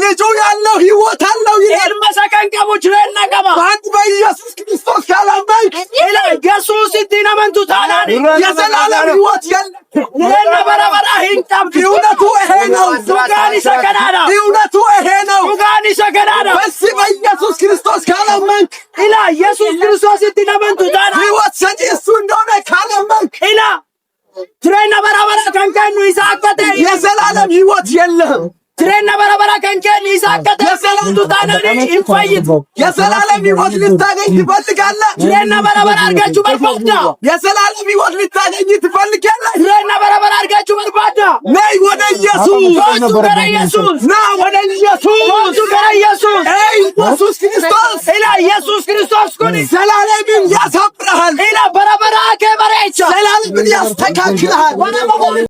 ልጁ ያለው ሕይወት አለው ይላል። በአንድ በኢየሱስ ክርስቶስ ካላመንክ የዘላለም ሕይወት የለም። እውነቱ ይሄ ነው። እውነቱ ይሄ ነው። በዚህ በኢየሱስ ክርስቶስ ካላመንክ ሕይወት ሰጪ እሱ እንደሆነ ካላመንክ የዘላለም ሕይወት የለህም። የዘላለም ሕይወት ልታገኝ ትፈልጋለህ? የዘላለም ሕይወት ልታገኝ ትፈልጋለህ? ነይ ወደ ኢየሱስ፣ ና ወደ ኢየሱስ ክርስቶስ ዘላለምን ያሳብርሃል፣ ዘላለምን ያስተካክልሃል።